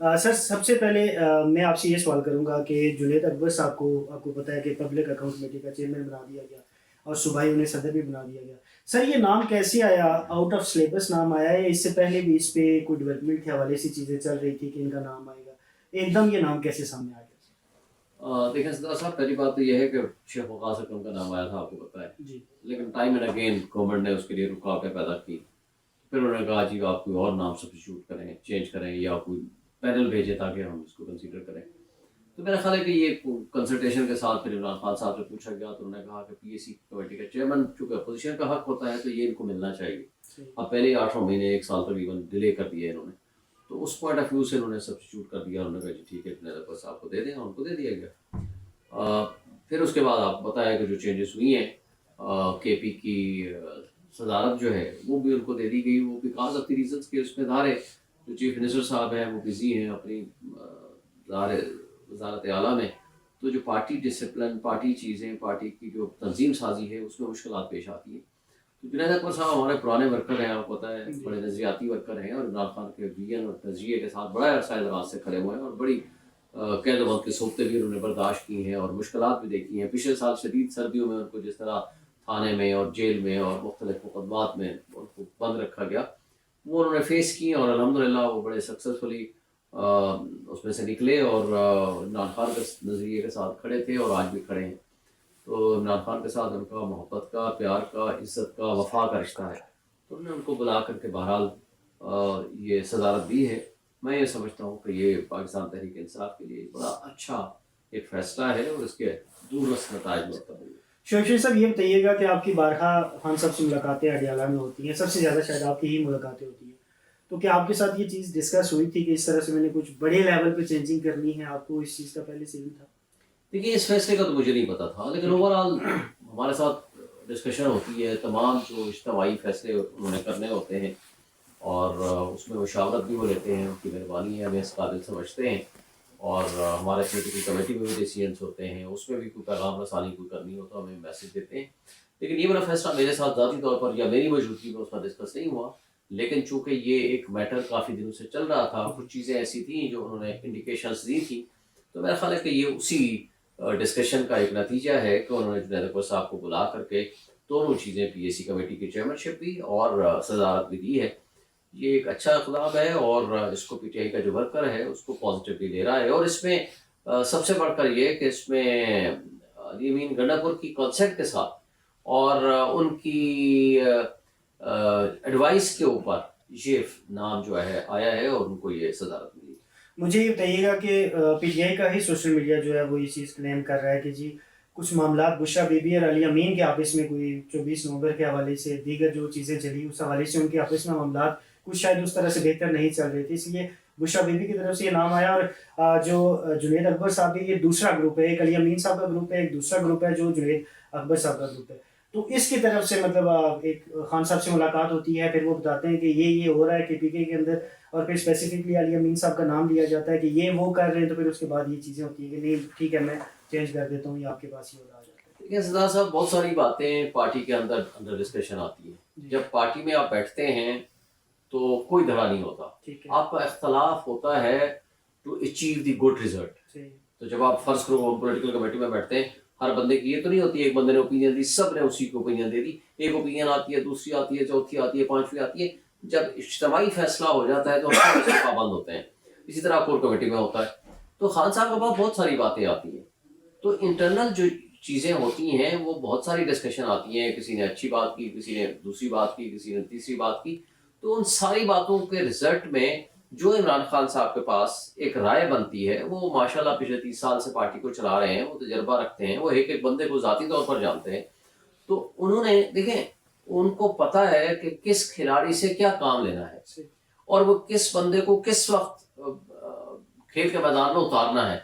سر سب سے پہلے میں آپ سے یہ سوال کروں گا کہ جنید اکبر صاحب کو آپ کو پتہ ہے کہ پبلک اکاؤنٹ کمیٹی کا چیئرمین بنا دیا گیا اور صوبائی انہیں صدر بھی بنا دیا گیا. سر یہ نام کیسے آیا؟ آؤٹ آف سلیبس نام آیا ہے؟ اس سے پہلے بھی اس پہ کوئی ڈیولپمنٹ کے حوالے سے چیزیں چل رہی تھی کہ ان کا نام آئے گا؟ ایک دم یہ نام کیسے سامنے آ گیا؟ دیکھیں سردار صاحب، پہلی بات تو یہ ہے کہ شیخ وقاص اکرم کا نام آیا تھا، آپ کو پتہ ہے. جی لیکن ٹائم اینڈ اگین گورنمنٹ نے اس کے لیے رکاوٹیں پیدا کی. پھر انہوں نے کہا جی آپ کوئی اور نام سبسٹیوٹ کریں، چینج کریں، یا کوئی پینل بھیجیں تاکہ ہم اس کو کنسیڈر کریں. تو میرا خیال ہے کہ یہ کنسلٹیشن کے ساتھ پھر عمران خان صاحب سے پوچھا گیا تو انہوں نے کہا کہ پی ایس سی کمیٹی کا چیئرمین چونکہ اپوزیشن کا حق ہوتا ہے تو یہ ان کو ملنا چاہیے. اب پہلے 8 مہینے 1 سال تقریباً ڈیلے کر دیا انہوں نے، تو اس پوائنٹ آف ویو سے انہوں نے سبسٹیوٹ کر دیا. انہوں نے کہا جی ٹھیک ہے جنید اکبر صاحب کو دے دیں، ان کو دے دیا گیا. پھر اس کے بعد آپ کو بتایا کہ جو چینجز ہوئی ہیں کے پی کی صدارت جو ہے وہ بھی ان کو دے دی گئی. وہ بیکاز آف دی ریزنس کے اس میں ظاہر ہے جو چیف منسٹر صاحب ہیں وہ بزی ہیں اپنی وزارت اعلیٰ میں، تو جو پارٹی ڈسپلن، پارٹی چیزیں، پارٹی کی جو تنظیم سازی ہے اس میں مشکلات پیش آتی ہیں. تو جنید اکبر صاحب ہمارے پرانے ورکر ہیں، آپ کو پتہ ہے بڑے نظریاتی ورکر ہیں، اور عمران خان کے ویژن اور نظریے کے ساتھ بڑا عرصہ دراز سے کھڑے ہوئے ہیں، اور بڑی قید وقت کی صحبتیں بھی انہوں نے برداشت کی ہیں اور مشکلات بھی دیکھی ہیں. پچھلے سال شدید سردیوں میں ان کو جس طرح تھانے میں اور جیل میں اور مختلف مقدمات میں ان کو بند رکھا گیا، وہ انہوں نے فیس کی، اور الحمدللہ وہ بڑے سکسیزفلی اس میں سے نکلے اور عمران خان کے نظریے کے ساتھ کھڑے تھے اور آج بھی کھڑے ہیں. تو عمران خان کے ساتھ ان کا محبت کا، پیار کا، عزت کا، وفا کا رشتہ ہے. تو انہوں نے ان کو بلا کر کے بہرحال یہ صدارت دی ہے. میں یہ سمجھتا ہوں کہ یہ پاکستان تحریک انصاف کے لیے بڑا اچھا ایک فیصلہ ہے اور اس کے دوررس نتائج مرتب ہوئے. شعیب صاحب یہ بتائیے گا کہ آپ کی بارہا خان صاحب سے ملاقاتیں اڈیالہ میں ہوتی ہیں، سب سے زیادہ شاید آپ کی ہی ملاقاتیں ہوتی ہیں، تو کیا آپ کے ساتھ یہ چیز ڈسکس ہوئی تھی کہ اس طرح سے میں نے کچھ بڑے لیول پہ چینجنگ کرنی ہے؟ آپ کو اس چیز کا پہلے سے بھی تھا؟ دیکھیے اس فیصلے کا تو مجھے نہیں پتا تھا، لیکن اوور آل ہمارے ساتھ ڈسکشن ہوتی ہے. تمام جو اجتماعی فیصلے انہوں نے کرنے ہوتے ہیں اور اس میں مشاورت بھی وہ لیتے ہیں، ان کی مہربانی ہے، ہمیں اس قابل سمجھتے ہیں. اور ہمارے پولیٹیکل کمیٹی میں بھی ڈیسیجنس ہوتے ہیں، اس میں بھی کوئی پیغام رسانی کوئی کرنی ہو تو ہمیں میسج دیتے ہیں. لیکن یہ میرا فیصلہ میرے ساتھ ذاتی طور پر یا میری موجودگی میں اس پر ڈسکس نہیں ہوا. لیکن چونکہ یہ ایک میٹر کافی دنوں سے چل رہا تھا، کچھ چیزیں ایسی تھیں جو انہوں نے انڈیکیشنز دی تھیں، تو میرا خیال ہے کہ یہ اسی ڈسکشن کا ایک نتیجہ ہے کہ انہوں نے جنید اکبر صاحب کو بلا کر کے دونوں چیزیں، پی ایس سی کمیٹی کی چیئرمین بھی اور صدارت بھی دی ہے. یہ ایک اچھا اقدام ہے اور اس کو پی ٹی آئی کا جو ورکر ہے اس کو پازیٹیولی لے رہا ہے. اور اس میں سب سے بڑھ کر یہ کہ اس میں علی امین گنڈاپور کی کنسنٹ کے ساتھ اور ان کی ایڈوائس کے اوپر یہ نام جو ہے آیا ہے اور ان کو یہ صدارت ملی. مجھے یہ بتائیے گا کہ پی ٹی آئی کا ہی سوشل میڈیا جو ہے وہ یہ چیز کلیم کر رہا ہے کہ جی کچھ معاملات بشرا بی بی اور علی امین کے آپس میں کوئی 24 نومبر کے حوالے سے دیگر جو چیزیں چلی اس حوالے سے ان کے آپس میں معاملات کچھ شاید اس طرح سے بہتر نہیں چل رہے تھے، اس لیے بشرا بی بی کی طرف سے یہ نام آیا. اور جو جنید اکبر صاحب ہے یہ دوسرا گروپ ہے، ایک علی امین صاحب کا گروپ ہے، ایک دوسرا گروپ ہے جو جنید اکبر صاحب کا گروپ ہے. تو اس کی طرف سے مطلب ایک خان صاحب سے ملاقات ہوتی ہے، پھر وہ بتاتے ہیں کہ یہ ہو رہا ہے کے پی کے کے اندر، اور پھر اسپیسیفکلی علی امین صاحب کا نام لیا جاتا ہے کہ یہ وہ کر رہے ہیں، تو پھر اس کے بعد یہ چیزیں ہوتی ہیں کہ نہیں ٹھیک ہے میں چینج کر دیتا ہوں یا آپ کے پاس یہ ہو رہا جاتا ہے. دیکھیں سردار صاحب، بہت ساری باتیں پارٹی کے اندر ڈسکشن آتی ہیں. جب پارٹی میں آپ بیٹھتے ہیں تو کوئی دھڑا نہیں ہوتا، آپ کا اختلاف ہوتا ہے to achieve the good result. تو جب آپ فرض کرو پولیٹیکل کمیٹی میں بیٹھتے ہیں، ہر بندے کی یہ تو نہیں ہوتی ایک بندے نے اوپینین دی سب نے اسی کو اوپینین دے دی. ایک اوپینین آتی ہے، دوسری آتی ہے، چوتھی آتی ہے، پانچویں آتی ہے. جب اجتماعی فیصلہ ہو جاتا ہے تو ہم اس پابند ہوتے ہیں. اسی طرح کور کمیٹی میں ہوتا ہے. تو خان صاحب کے پاس بہت ساری باتیں آتی ہیں، تو انٹرنل جو چیزیں ہوتی ہیں وہ بہت ساری ڈسکشن آتی ہیں. کسی نے اچھی بات کی، کسی نے دوسری بات کی، کسی نے تیسری بات کی. تو ان ساری باتوں کے رزلٹ میں جو عمران خان صاحب کے پاس ایک رائے بنتی ہے، وہ ماشاءاللہ پچھلے 30 سال سے پارٹی کو چلا رہے ہیں، وہ تجربہ رکھتے ہیں، وہ ایک ایک بندے کو ذاتی طور پر جانتے ہیں. تو انہوں نے دیکھیں ان کو پتہ ہے کہ کس کھلاڑی سے کیا کام لینا ہے اور وہ کس بندے کو کس وقت کھیل کے میدان میں اتارنا ہے.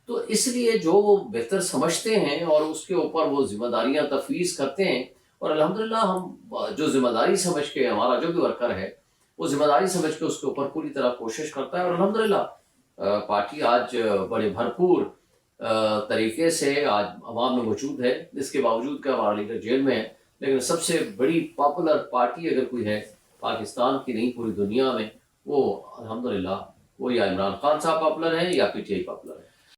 تو اس لیے جو وہ بہتر سمجھتے ہیں اور اس کے اوپر وہ ذمہ داریاں تفویض کرتے ہیں. اور الحمدللہ ہم جو ذمہ داری سمجھ کے ہمارا جو بھی ورکر ہے وہ ذمہ داری سمجھ کے اس کے اوپر پوری طرح کوشش کرتا ہے. اور الحمدللہ پارٹی آج بڑے بھرپور طریقے سے آج عوام میں موجود ہے. اس کے باوجود کہ ہمارا لیڈر جیل میں ہے، لیکن سب سے بڑی پاپولر پارٹی اگر کوئی ہے پاکستان کی نہیں پوری دنیا میں، وہ الحمدللہ وہ یا عمران خان صاحب پاپولر ہے یا پی ٹی آئی پاپولر ہے.